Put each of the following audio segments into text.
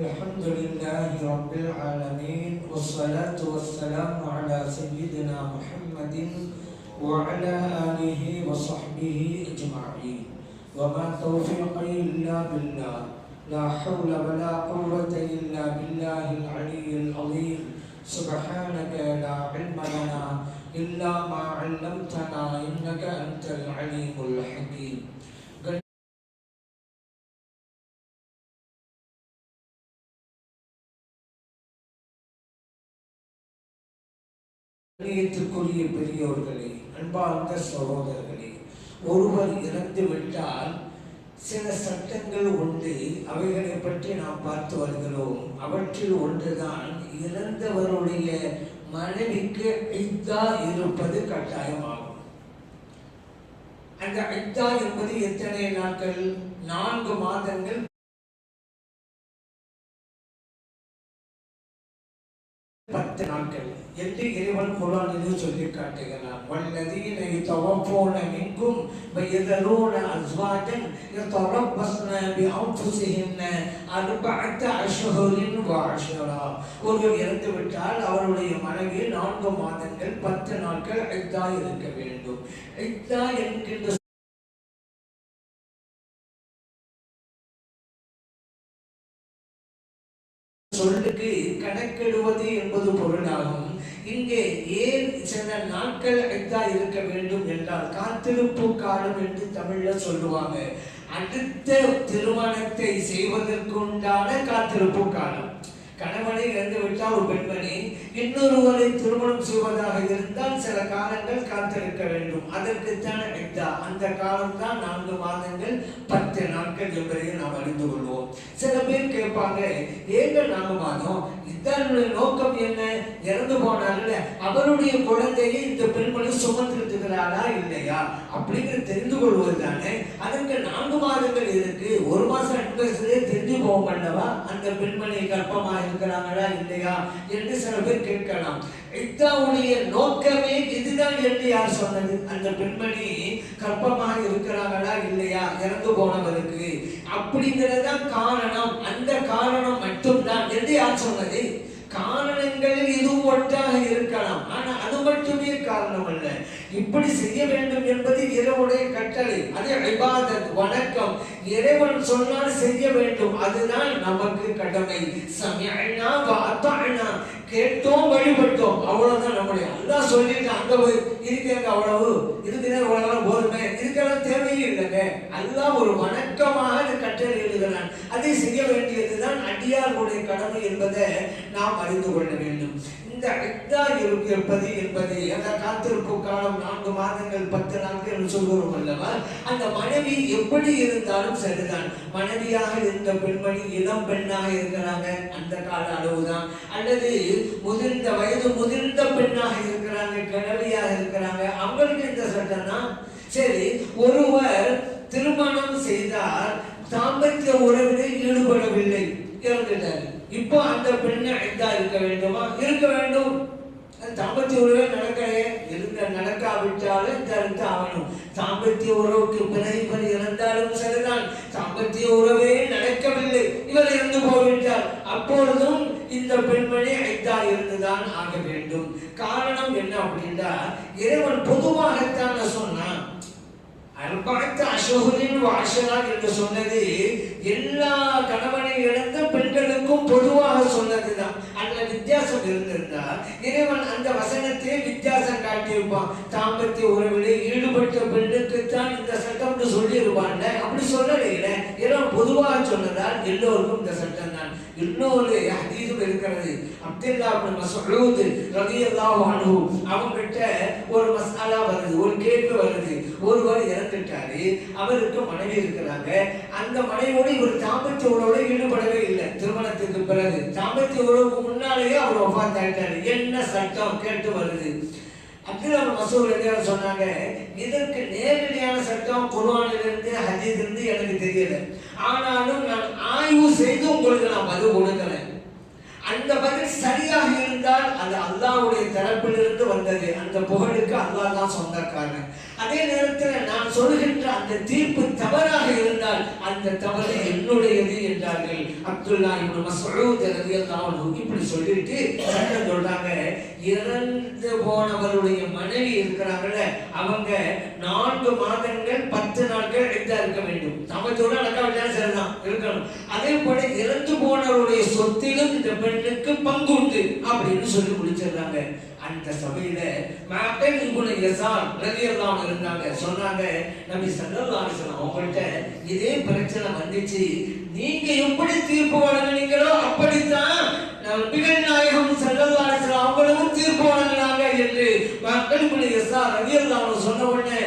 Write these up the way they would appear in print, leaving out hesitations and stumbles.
الحمد لله رب العالمين والصلاة والسلام على سيدنا محمد وعلى آله وصحبه أجمعين وما توفيقي إلا بالله لا حول ولا قوة إلا بالله العلي العظيم سبحانك لا علم لنا إلا ما علمتنا إنك أنت العليم الحكيم. கண்ணியத்துக்குரிய பெரியோர்களே, அன்பார்ந்த சகோதரர்களே, ஒருவர் இறந்து விட்டால் சில சட்டங்கள் உண்டு. அவைகளை பற்றி நாம் பார்த்து வருகிறோம். அவற்றில் ஒன்றுதான் இறந்தவருடைய மனைவிக்கு இத்தா இருப்பது கட்டாயமாகும். அந்த இத்தா என்பது எத்தனை நாட்கள்? 4 மாதங்கள் 10 நாட்கள் என்று இறைவன் குர்ஆனில் சொல்லி காட்டுகிறான். வல்லதீன யதவஃபூன மின்கும் வயதரூன அஸ்வாஜன் யதரப்பஸ்ன பிஅன்ஃபுஸிஹின்ன அர்பஅத அஷ்ஹுரின் வ அஷ்ரா. ஒருவர் இறந்து விட்டால் அவருடைய மனைவி 4 மாதங்கள் 10 நாட்கள் இத்தா இருக்க வேண்டும். இத்தா என்கின்ற சொல்லுக்கு கணக்கிடுவது என்பது பொருளாகும். இங்கே ஏன் சில நாட்கள் இத்தா இருக்க வேண்டும் என்றால் காத்திருப்பு காலம் என்று தமிழ்ல சொல்லுவாங்க. அடுத்த திருமணத்தை செய்வதற்குண்டான காத்திருப்பு காலம். கணவனை இறந்து விட்டால் ஒரு பெண்மணி இன்னொருவரை திருமணம் செய்வதாக இருந்தால் சில காலங்கள் காத்திருக்க வேண்டும். அதற்குத்தான இத்தா. அந்த காலம் தான் 4 மாதங்கள் 10 நாட்கள் என்பதை நாம் அறிந்து கொள்வோம். சில பேர் கேட்பாங்க, ஏங்க 4 மாதம்? இதனுடைய நோக்கம் என்ன? இறந்து போனால அவருடைய குழந்தையை இந்த பெண்மணி சுமந்திருக்கிறாளா இல்லையா அப்படிங்கிறது தெரிந்து கொள்வது தானே. அதற்கு 4 மாதங்கள் இருக்கு. 1 மாசம் 2 வயசுலேயே தெரிஞ்சு போவோம் அல்லவா அந்த பெண்மணி கர்ப்பமாக இருக்கிறாங்களா இல்லையா என்று சில பேர் கேட்கலாம். இத்தாவுடைய நோக்கமே இதுதான் என்று யார் சொன்னது? அந்த பெண்மணி கர்ப்பமாக இருக்கிறாங்களா இல்லையா இறந்து போனவருக்கு அப்படிங்கிறதான் காரணம். அந்த காரணம் மட்டும்தான் என்று யார் சொன்னது? காரணங்களில் இதுவும் ஒன்றாக இருக்கலாம், ஆனா அது மட்டுமே காரணம் அல்ல. இப்படி செய்ய வேண்டும் என்பது இறைவனுடைய கட்டளை. அது இபாதத், வணக்கம். இறைவன் சொன்னால் செய்ய வேண்டும், அதுதான் நமக்கு கடமை. சமிஅனா வ அத்தஅனா, கேட்டோம் வழிபட்டோம், அவ்வளவுதான் நம்முடைய. அல்லாஹ் சொல்லிட்டு அங்க போய் இருக்காங்க அவ்வளவு இதுக்கு அவ்வளவு போதுமே, இதுக்கெல்லாம் தேவையே இல்லைங்க. அல்லாஹ் ஒரு வணக்கமாக அது கட்டளை எழுதுகிறான். அதை செய்ய வேண்டியதுதான் அடியார்களுடைய கடமை என்பதை நாம் அறிந்து கொள்ள வேண்டும். இந்த இத்தா இருப்பது என்பது அந்த காத்திருப்பு காலம் 4 மாதங்கள் 10 நாட்கள் சொல்கிறோம் அல்லவா. அந்த மனைவி எப்படி இருந்தாலும் சரிதான். மனைவியாக இருந்த பெண்மணி இளம் பெண்ணாக இருக்கிறாங்க, அந்த கால அளவுதான். அல்லது முதிர்ந்த வயது முதிர்ந்த பெண்ணாக இருக்கிறாங்க, கிழவியாக இருக்கிறாங்க, அவங்களுக்கு இந்த சட்டம் தான். சரி, ஒருவர் திருமணம் செய்தால் தாம்பத்திய உறவில் ஈடுபடவில்லை, இறந்துட்டாரு. இப்போ அந்த பெண்ணை இத்தா இருக்க வேண்டுமா? இருக்க வேண்டும். தாம்பத்திய உறவே நடக்கலையே, நடக்காவிட்டாலும் தடுத்து ஆகணும். தாம்பத்திய உறவுக்கு பிறகு இறந்தாலும் சரிதான். தாம்பத்திய உறவே நடக்கவில்லை, இவர் இறந்து போய்விட்டார், அப்பொழுதும் இந்த பெண்மணி இத்தா இருந்துதான் ஆக வேண்டும். காரணம் என்ன அப்படின்னா, இறைவன் பொதுவாகத்தான் சொன்னான். அர்பஅத அஷ்ஹுரின் வ அஷ்ரா என்று சொன்னது எல்லா கணவனை இழந்த பெண்களுக்கும் பொதுவாக சொன்னதுதான். அதுல வித்தியாசம் இருந்திருந்தா இறைவன் அந்த வசனத்தை வித்தியாசம் காட்டியிருப்பான். தாம்பத்திய உறவிலே ஈடுபட்ட பெண்ணுக்குத்தான் இந்த சட்டம் சொல்லி இருப்பாங்க. அப்படி சொல்லலையில இறைவன் பொதுவாக சொன்னதால் எல்லோருக்கும் இந்த சட்டம் தான். இன்னொரு ஹதீஸும் இருக்கிறது. அப்துல்லா இப்னு மஸ்ஊத் ரலியல்லாஹு அன்ஹு அவங்ககிட்ட ஒரு மஸ்அலா வருது, ஒரு கேள்வி வருது. ஒருவர் இறந்துட்டாரு, அவருக்கு மனைவி இருக்கிறாங்க. அந்த மனைவியோடு இவர் தாம்பத்திய உறவோட ஈடுபடவே இல்லை. திருமணத்துக்கு பிறகு தாம்பத்திய உறவுக்கு முன்னாலேயே அவர் வஃபாத் ஆயிட்டாரு. என்ன சட்டம் கேட்டு வருது. அப்துல்லா இப்னு மஸ்ஊத் சொன்னாங்க, இதற்கு நேரடியான சட்டம் குர்ஆனிலிருந்து ஹதீஸிலிருந்து எனக்கு தெரியல, ஆனாலும் நான் ஆய்வு செய்து உங்களுக்கு நான் பதில் கொடுக்கிறேன். அந்த பதில் சரியாக இருந்தால் அது அல்லாஹ்வுடைய தரப்பிலிருந்து வந்தது, அந்த புகழுக்கு அல்லாஹ் தான் சொந்தக்காரன். அதே நேரத்தில் நான் சொல்கின்ற அந்த தீர்ப்பு தவறாக இருந்தால் அந்த தவறு என்னுடையது என்றார்கள் அப்துல்லா இப்னு மஸ்ஊத் ரலியல்லாஹு அன்ஹு. இப்படி சொல்லிட்டு சட்டம் சொல்றாங்க, இறந்து போனவருடைய மனைவி இருக்கிறாங்கல்ல, அவங்க 4 மாதங்கள் 10 நாட்கள் இத்தா இருக்க வேண்டும். தமத்தோடு அடக்காவிட்டாலும் சரிதான் இருக்கணும். அதே போல இறந்து போனவருடைய சொத்திலும் இந்த பெண்ணுக்கு பங்கு உண்டு அப்படின்னு சொல்லி முடிச்சிடுறாங்க. அந்த சபையில மஅகல் இப்னு யஸார் ரலியல்லாஹு அன்ஹு இருந்தாங்க. சொன்னாங்க, நபி ஸல்லல்லாஹு அலைஹி வஸல்லம் அவங்கள்ட்ட இதே பிரச்சனை வந்துச்சு, நீங்க எப்படி தீர்ப்பு வழங்குனீங்களோ அப்படித்தான் நபிகள் நாயகம் ஸல்லல்லாஹு அலைஹி வஸல்லம் அவங்களும் தீர்ப்பு வழங்கினாங்க என்று மஅகல் இப்னு யஸார் ரலியல்லாஹு அன்ஹு சொன்ன உடனே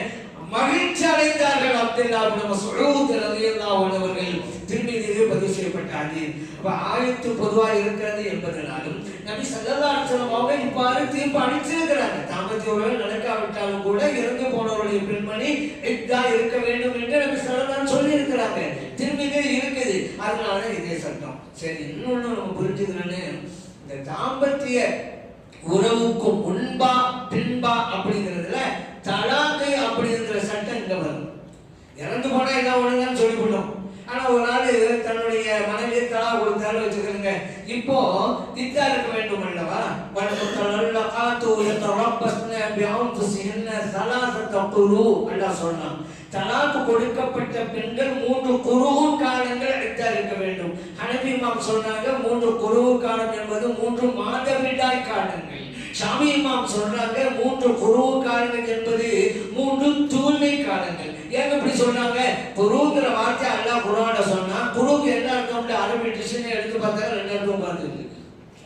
மகிழ்ச்சி அடைந்தார்கள் அப்துல்லா இப்னு மஸ்ஊத் ரலியல்லாஹு அன்ஹு அவர்கள். திருமதியிலே பதிவு செய்யப்பட்ட ஹதீஸ். அப்ப ஆயத்து பொதுவா இருக்கிறது என்பதனாலும் நபி ஸல்லல்லாஹு அலைஹி வஸல்லம் அவங்க இவ்வாறு தீர்ப்பு அளிச்சிருக்கிறாங்க. தாம்பத்திய உறவு நடக்காவிட்டாலும் கூட இறந்து போனவருடைய பெண்மணி இத்தா இருக்க வேண்டும் என்று நபி ஸல்லல்லாஹு அலைஹி சொல்லி இருக்கிறாங்க. திருமதியிலே இருக்குது. அதனால இதே சட்டம். சரி, இன்னொன்னு நம்ம புரிஞ்சுக்கணும்னு, இந்த தாம்பத்திய உறவுக்கு முன்பா பின்பா அப்படிங்கிறதுல தலாக்கு அப்படிங்கிற சட்டம் இங்க வரும். இறந்து போனா எல்லாம் ஒண்ணுதான் சொல்லிவிட்டோம். ஆனா ஒரு நாள் தன்னுடைய மனைவியை தலா கொடுத்தாலும் வச்சுக்கிறேங்க, இப்போ இத்தா இருக்க வேண்டும் அல்லவா? அல்லாஹ் சொன்னான், தலாக்கு கொடுக்கப்பட்ட பெண்கள் 3 குருவு காலங்கள் இத்தா இருக்க வேண்டும். ஹனபி இமாம் சொன்னாங்க 3 குருவு காலம் என்பது 3 மாதவிடாய் காலங்கள். ஷாமி இமாம் சொல்றாங்க 3 குருவு காலங்கள் என்பது 3 தூய்மை காலங்கள். ஏன் இப்படி சொன்னாங்க? குருங்கிற வார்த்தை அல்லாஹ் குர்ஆன்ல சொன்னா, குருக்கு என்ன அர்த்தம்னு அரபி டிக்ஷனரி எடுத்து பார்த்தா 2 அர்த்தம் பார்த்துருக்கு.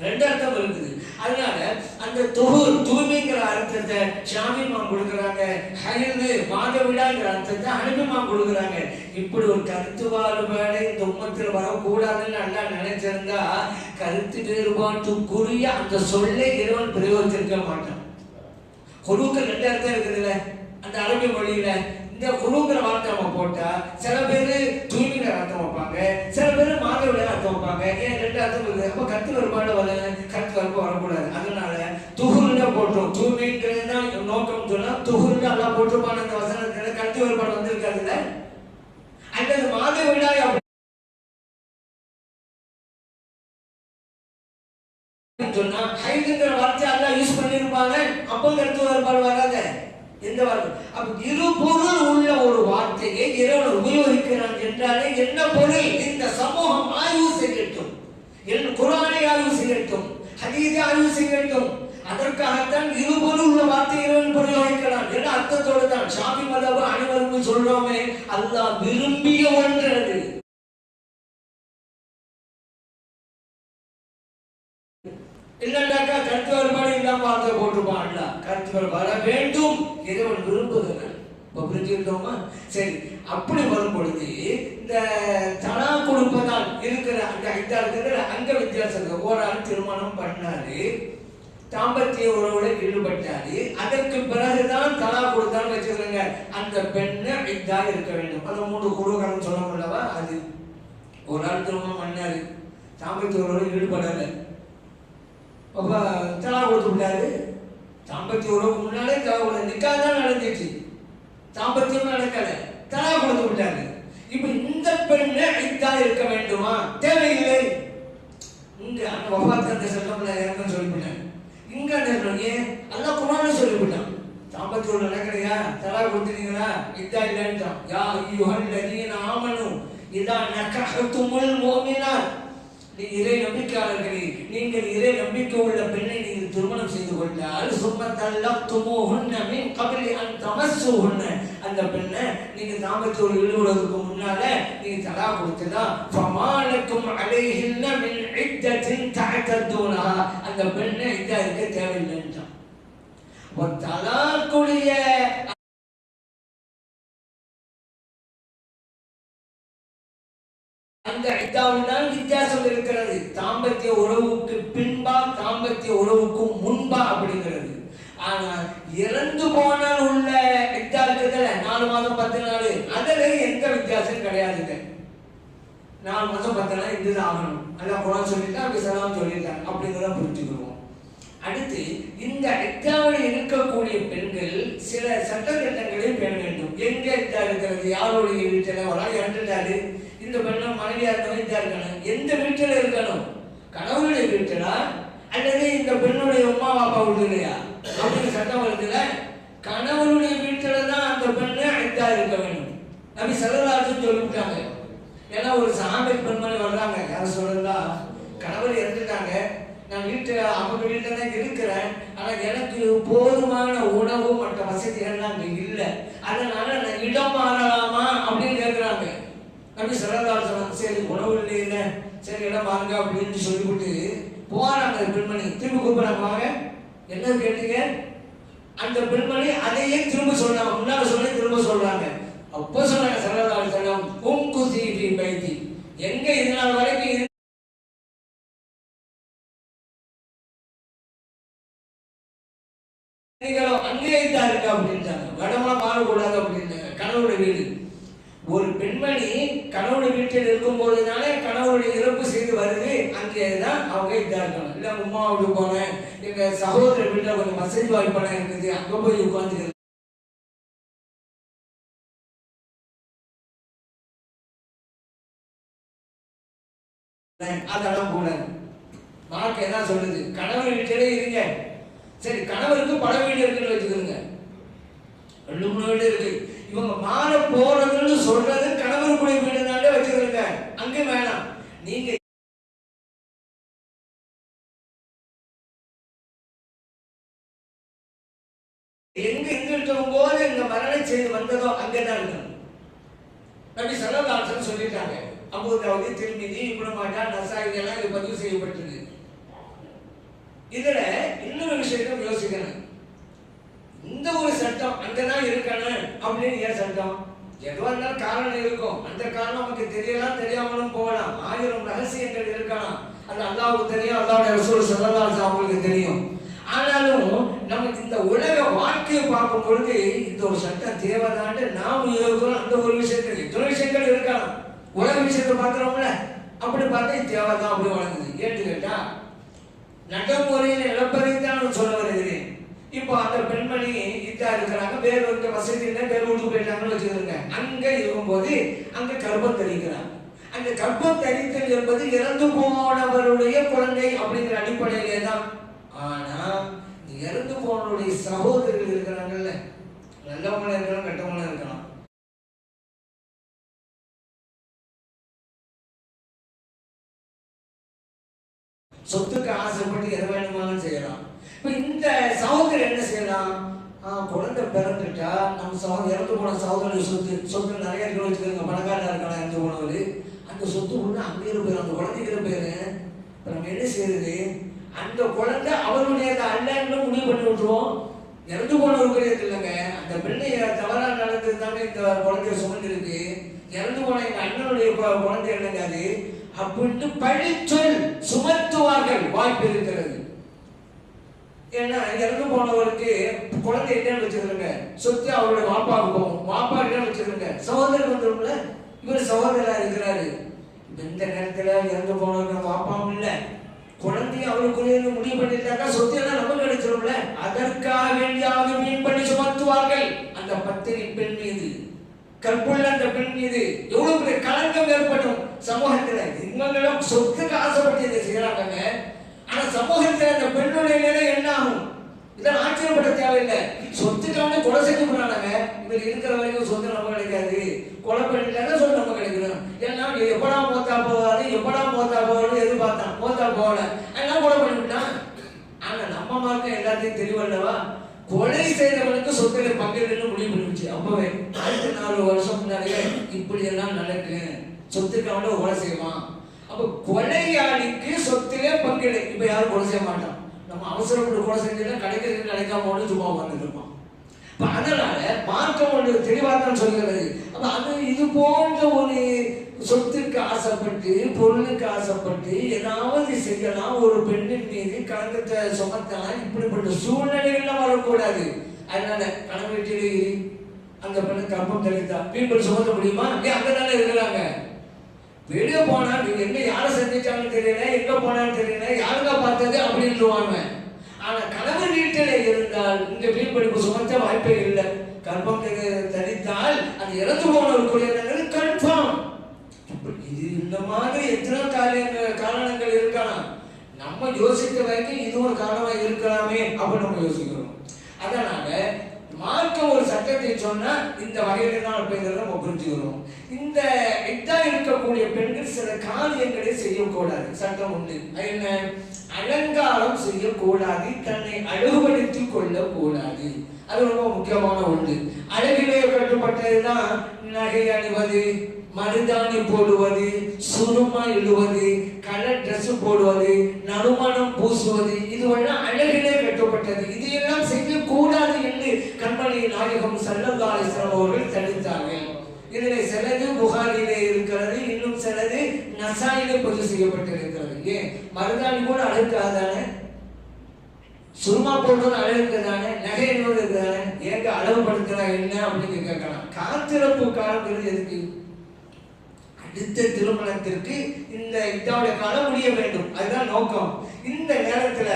2 அர்த்தம் இருக்குது. அதனால அந்த தூய்மைங்கிற அர்த்தத்தை ஷாமி இமாம் கொடுக்குறாங்க, ஹைது மாதவிடாய்ங்கிற அர்த்தத்தை ஹனபி இமாம் கொடுக்குறாங்க. இப்படி ஒரு கருத்து வேறுபாடு இந்த உம்மத்தில் வரக்கூடாதுன்னு அல்லாஹ் நினைச்சிருந்தா கருத்து வேறுபாட்டுக்குரிய அந்த சொல்லை இறைவன் பிரயோகித்திருக்க மாட்டான். குருக்கு 2 அர்த்தம் இருக்குதுல்ல அந்த அரபி மொழியில. இந்த குருங்கிற வார்த்தை நம்ம போட்டா சில பேர் தூய்மைங்கிற அர்த்தம் வைப்பாங்க, சில பேர் மாதவிடாய் அர்த்தம் வைப்பாங்க. ஏன் 2 அர்த்தம் இருக்குது? அப்ப கருத்து வேறுபாடு கருத்து வேறுபாடு வரக்கூடாது. அதனால துஹுர்னு போட்டோம். தூய்மைங்கிறது தான் நோக்கம் சொன்னா துஹுர்னு எல்லாம் போட்டிருப்பான அந்த வசனத்துல கருத்து வேறுபாடு வந்திருக்காதுல்ல. அல்லது மாதவிடாய் சொன்னா ஹைதுங்கிற வார்த்தை எல்லாம் யூஸ் பண்ணிருப்பாங்க, அப்போ கருத்து வேறுபாடு வராது. எந்த வார்த்தை? அப்ப இரு பொருள் உள்ள ஒரு வார்த்தையை இறைவன் உபயோகிக்கிறான் என்றாலே என்ன பொருள்? இந்த சமூகம் ஆய்வு செய்யட்டும், என் குர்ஆனை ஆய்வு செய்யட்டும், ஹதீஸை ஆய்வு செய்யட்டும். அதற்காகத்தான் இரு பொருள் உள்ள வார்த்தை இறைவன் பிரயோகிக்கிறான் என்ற அர்த்தத்தோடு தான் ஷாஃபி மதஹப் அனைவருக்கும் சொல்றோமே, அல்லாஹ் விரும்பிய ஒன்று அது. இல்லைன்னாக்கா கருத்து வேறுபாடு இல்லாம வார்த்தை போட்டுப்பான். அல்ல கருத்து வேறுபாடு வர வேண்டும், இறைவன் விரும்புகிறான். இப்போ புரிஞ்சுக்கிட்டோமா? சரி, அப்படி வரும் பொழுது இந்த தலா கொடுப்பதால் இருக்கிற அந்த ஐந்தா இருக்கிற அங்க வித்தியாசம். ஒரு ஆள் திருமணம் பண்ணாரு, தாம்பத்திய உறவுல ஈடுபட்டாரு, அதற்கு பிறகுதான் தலா கொடுத்தான்னு வச்சுக்கிறேங்க, அந்த பெண்ணு ஐந்தா இருக்க வேண்டும். அந்த 3 குருகாலம் சொல்ல முடியவா? அது ஒரு ஆள் திருமணம் பண்ணாரு, தாம்பத்திய உறவுல ஈடுபடலை, அப்ப தலா கொடுத்து விட்டாரு. தாம்பத்திய உறவுக்கு முன்னாலே நிக்கா தான் நடந்துச்சு, தாம்பத்தியம் நடக்கல, தலா கொடுத்து விட்டாரு. இப்ப இந்த பெண்ணு இத்தா இருக்க வேண்டுமா? தேவையில்லை. இங்க அந்த வஃபாத் சட்டம்ல இறக்கம் சொல்லிவிட்டேன். இங்க ஏன் அல்லாஹ் குர்ஆன்ல சொல்லிவிட்டான், தாம்பத்திய உறவு நடக்கலையா, தலா கொடுத்துட்டீங்களா, இத்தா இல்லைன்றான். யா அய்யுஹல் லதீன ஆமனு இதா நகஹதுமுல் முஃமினாத், இறை நம்பிக்கையாளர்களே, நீங்கள் இறை நம்பிக்கை உள்ள பெண்ணை நீங்கள் திருமணம் செய்து கொண்டால் சும்மத்தல்லக்துமூஹுன்ன மின் கப்லி அன் தமஸ்ஸூஹுன்ன, அந்த பெண்ணை நீங்க தாம்பத்தியோடு ஈடுபடுவதற்கு முன்னால நீங்க தலா கொடுத்தா ஃபமாலக்கும் அலைஹின்ன மின் இத்தத்தின் தஅததுனஹா, அந்த பெண்ணை இதா இருக்க தேவையில்லைன்றான். தலாக்குடைய அந்த இதாவுதான் வித்தியாசம் இருக்கிறது. தாம்பத்திய உறவுக்கு பின்பா, தாம்பத்திய உறவுக்கு முன்பா அப்படிங்கிறது. ஆனா இறந்து போனால் உள்ள இதா இருக்குதுல 4 மாதம் 10 நாள், அதுல எந்த வித்தியாசம் கிடையாதுங்க. 4 மாதம் 10 நாள் இதுதான் ஆகணும். அல்லாஹ் குர்ஆன் சொல்லிட்டா, அப்படி சலாம் சொல்லிட்டாங்க அப்படிங்கிறத புரிஞ்சுக்கிறோம். அடுத்து இந்த இத்தாவில் இருக்கக்கூடிய பெண்கள் சில சட்டத்திட்டங்களை பேண வேண்டும். எங்க இத்தா இருக்கிறது, யாருடைய வீட்டில் ஒரு ஆள் இறந்துட்டாரு, இந்த பெண்ணை மனைவியா இருக்கணும், இதா இருக்கணும், எந்த வீட்டில் இருக்கணும், கணவனுடைய வீட்டிலா அல்லது இந்த பெண்ணுடைய அம்மா அப்பா வீட்டுலையா அப்படின்னு சட்டம் வருதுல. கணவனுடைய வீட்டில தான் அந்த பெண்ணு இத்தா இருக்க வேண்டும். நபி ஸல்லல்லாஹு அலைஹி வஸல்லம் சொல்லிவிட்டாங்க. ஏன்னா ஒரு சஹாபி பெண்மணி வர்றாங்க, யார் சொல்லலா, கணவர் இறந்துட்டாங்க, நான் வீட்டில் அவங்க வீட்டில் தான் இருக்கிறேன், ஆனால் எனக்கு போதுமான உணவு மற்ற வசதிகள்லாம் அங்கே இல்லை, அதனால நான் இடம் மாறலாமா அப்படின்னு கேட்குறாங்க. நபி ஸல்லல்லாஹு அலைஹி வஸல்லம் சரி உணவு இல்லை, சரி இடம் மாறுங்க அப்படின்னு சொல்லிவிட்டு போறாங்க. பெண்மணி திரும்ப கூப்பிடுறாங்க, வாங்க என்ன கேட்டீங்க. அந்த பெண்மணி அதையே திரும்ப சொல்றாங்க, முன்னால சொல்லி திரும்ப சொல்றாங்க. அப்போ சொன்னாங்க ஸல்லல்லாஹு அலைஹி வஸல்லம், உம்குசி ஃபீ பைத்தி, எங்க இது நாள் வரைக்கும் அங்கேயே தான் இருக்கு அப்படின்ட்டாங்க. இடமா மாறக்கூடாது அப்படின்னாங்க. கணவனுடைய வீடு, ஒரு பெண்மணி கணவனுடைய வீட்டில் இருக்கும் போதுனாலே கணவனுடைய இறப்பு செய்து வருது, அங்கே தான் அவங்க இதா இருக்கணும். இல்லை உமா வீட்டு போனேன், எங்க சகோதர வீட்டில் கொஞ்சம் வசதி வாய்ப்பான இருக்குது, அங்கே போய் உட்காந்து அதெல்லாம் கூடாது. மார்க் என்ன சொல்லுது, கணவன் வீட்டிலே இருங்க. சரி கணவருக்கு பல வீடு இருக்குன்னு வச்சுக்கிறோங்க, 2-3 வீடு இருக்கு, இவங்க மாற போறதுன்னு சொல்றது கணவருக்குடைய வீடுனாலே வச்சுக்கிறோங்க, அங்க வேணாம். நீங்க எங்க இருக்கும் போது இந்த மரணம் செய்து வந்ததோ அங்கதான் இருக்கணும். நபி ஸல்லல்லாஹு அலைஹி வஸல்லம் சொல்லிட்டாங்க. அபூ தாவூத், திர்மிதி, இப்னு மாஜா, நசாயி எல்லாம் இது பதிவு செய்யப்பட்டிருக்கு. இதுல இன்னொரு விஷயத்தை யோசிக்கணும். இந்த ஒரு சட்டம் அங்கதான் இருக்கணும் அப்படின்னு ஏன் சட்டம்? எதுவா இருந்தாலும் காரணம் இருக்கும். அந்த காரணம் நமக்கு தெரியலாம், தெரியாமலும் போகலாம். 1000 ரகசியங்கள் இருக்கலாம். அது அல்லாஹ்வுக்கு தெரியும், அல்லாஹ்வுடைய ரசூல் ஸல்லல்லாஹு அலைஹி வஸல்லம் அவங்களுக்கு தெரியும். ஆனாலும் நமக்கு இந்த உலக வாழ்க்கையை பார்க்கும் பொழுது இந்த ஒரு சட்டம் தேவைதான்னு நாம் யோசிக்கிறோம். அந்த ஒரு விஷயத்துக்கு எத்தனை விஷயங்கள் இருக்கலாம். உலக விஷயத்தை பார்க்கிறோம்ல, அப்படி பார்த்தா தேவைதான் அப்படி வளர்ந்தது. ஏன்னு கேட்டா நடைமுறையில் இழப்பதைத்தான் சொல்ல வருகிறேன். இப்போ அந்த பெண்மணி இதா இருக்கிறாங்க, வேறு ஒரு வசதி இல்லை, வேறு வீட்டுக்கு போயிட்டாங்கன்னு வச்சுக்கிறோங்க. அங்க இருக்கும்போது அங்க கர்ப்பம் தரிக்கிறாங்க. அந்த கர்ப்பம் தரித்தல் என்பது இறந்து போனவருடைய குழந்தை அப்படிங்கிற அடிப்படையிலே தான். ஆனா இறந்து போனவருடைய சகோதரர்கள் இருக்கிறாங்கல்ல, நல்லவங்களும் இருக்கலாம், கெட்டவங்களும் இருக்கலாம். சொத்துக்கு ஆசைப்பட்டு எதை வேணுமாலும் செய்யலாம். இப்ப இந்த சகோதரர் என்ன செய்யலாம், குழந்தை பிறந்துட்டா நம்ம இறந்து போன சகோதரனுடைய சொத்து நிறைய இருக்க வச்சுக்கிறோங்க, பணக்காரா இருக்கலாம், இறந்து போனவர் அந்த சொத்து ஒண்ணு அங்கே இருப்பாரு, அந்த குழந்தைக்கு பேரு. இப்ப நம்ம என்ன செய்யறது, அந்த குழந்தை அவருடையது அல்லன்னு முடிவு பண்ணி விட்டுருவோம். இறந்து போனவருக்கு இல்லைங்க, அந்த பெண்ணை தவறா நடந்ததுதாங்க இந்த குழந்தைய சுமந்து இருக்கு, இறந்து போன எங்க அண்ணனுடைய குழந்தை என்னங்காது அப்படின்னு பழிச்சொல் சுமத்துவார்கள் வாய்ப்பு இருக்கிறது. ஏன்னா இறந்து போனவருக்கு குழந்தை என்னன்னு வச்சிருக்காங்க, சொத்து அவருடைய வாப்பாவுக்கு போகும், வாப்பா என்ன வச்சிருக்காங்க, சகோதரர் வந்துரும்ல, இவர் சகோதரா இருக்கிறாரு. இந்த நேரத்துல இறந்து போனவருக்கு வாப்பாவும் இல்லை, குழந்தைய அவருக்குரிய முடிவு பண்ணிட்டாக்கா சொத்து எல்லாம் நமக்கு கிடைச்சிரும்ல. அதற்காக வேண்டியாக மீன் பண்ணி சுமத்துவார்கள் அந்த பத்தினி பெண் மீது, கற்புள்ள அந்த பெண் மீது. எவ்வளவு பெரிய களங்கம் ஏற்படும் சமூகத்துல. இவங்களும் சொத்துக்கு ஆசைப்பட்டு இதை செய்யறாங்க. ஆனா சமூகத்துல அந்த பெண்ணுடைய நிலை என்ன ஆகும், இதெல்லாம் ஆச்சரியப்பட தேவையில்லை. சொத்துக்காக கொலை செய்ய போறாங்க, இவர் இருக்கிற வரைக்கும் சொத்து நம்ம கிடைக்காது, கொலை பண்ணிட்டாங்க சொத்து நம்ம கிடைக்கணும். ஏன்னா எப்படா மோத்தா போவாரு, எப்படா மோத்தா போவாரு எதிர்பார்த்தான், மோத்தா போகல, அதெல்லாம் கொலை பண்ணிவிட்டான். ஆனா நம்ம மார்க்க எல்லாத்தையும் தெளிவல்லவா, கொலை செய்தவனுக்கு சொத்துல பங்கிடுன்னு முடிவு பண்ணிச்சு. அப்பவே அடுத்த 4 வருஷம் முன்னாடியே இப்படி எல்லாம் நடக்கும், சொத்துக்காக கொலை செய்வான். அப்ப கொலையாளிக்கு சொத்திலே பங்கிடு. இப்ப யாரும் கொலை செய்ய மாட்டான். நம்ம அவசரப்பட்டு கொலை செஞ்சா கிடைக்கிறது கிடைக்காம சும்மா உட்கார்ந்துருப்பான். அதனால மார்க்கம் ஒன்று தெளிவாக சொல்கிறது. அப்ப அது இது போன்ற ஒரு சொத்துக்கு ஆசைப்பட்டு பொருளுக்கு ஆசைப்பட்டு ஏதாவது செய்யலாம், ஒரு பெண்ணின் மீது கலங்கத்தை சுமத்தலாம். இப்படிப்பட்ட சூழ்நிலைகள்லாம் வரக்கூடாது. அதனால கணவன் வீட்டிலே அந்த பெண்ணு கற்பம் தெளித்தா வீட்டில் சுமத்த முடியுமா? அங்கதானே இருக்கிறாங்க. வெளியே போனா நீங்க எங்க யாரை சந்திச்சாங்கன்னு தெரியல, எங்க போனான்னு தெரியல, யாருக்கா பார்த்தது அப்படின்னுவாங்க. ஆனா வீட்டில் இருந்தால் இந்த வீண் படிப்பு சுமத்த வாய்ப்பே இல்லை. கர்ப்பம் தரித்தால் அது இறந்து போனவர்களுடைய கன்ஃபார்ம். இது இந்த மாதிரி எத்தனை காரணங்கள் இருக்கலாம். நம்ம யோசித்த வரைக்கும் இது ஒரு காரணமா இருக்கலாமே அப்படின்னு நம்ம யோசிக்கிறோம். அதனால மார்க்க ஒரு சட்டத்தை சொன்னா இந்த வகையில தான் அப்படிங்கிறத நம்ம புரிஞ்சுக்கிறோம். இந்த இத்தா இருக்கக்கூடிய பெண்கள் சில காரியங்களை செய்யக்கூடாது, சட்டம் உண்டு. என்ன? அலங்காரம் செய்யக்கூடாது, தன்னை அழகுபடுத்திக் கொள்ளக்கூடாது. அது ரொம்ப முக்கியமான ஒன்று. அழகிலே கட்டுப்பட்டதுதான் நகை அணிவது, மருதாணி போடுவது, சுருமா இழுவது, கலர் ட்ரெஸ் போடுவது, நறுமணம் பூசுவது, இதுவெல்லாம் அழகிலே கட்டுப்பட்டது. இதையெல்லாம் செய்யக்கூடாது என்று கண்மணி நாயகம் ஸல்லல்லாஹு அலைஹி வஸல்லம் அவர்கள் தடுத்தார்கள். இதில் சிலது புகாரிலே இருக்கிறது, இன்னும் சிலது நசாயிலே பதிவு செய்யப்பட்டிருக்கிறது. ஏன்? மருதாணி கூட அழகாதானே, சுருமா போடுறது அழகுக்கு தானே, நகை என்பது தானே, ஏங்க அழகுபடுத்துறா என்ன அப்படின்னு கேட்கலாம். காத்திருப்பு காலம் எதுக்கு? அடுத்த திருமணத்திற்கு இந்த இதாவுடைய காலம் முடிய வேண்டும், அதுதான் நோக்கம். இந்த நேரத்துல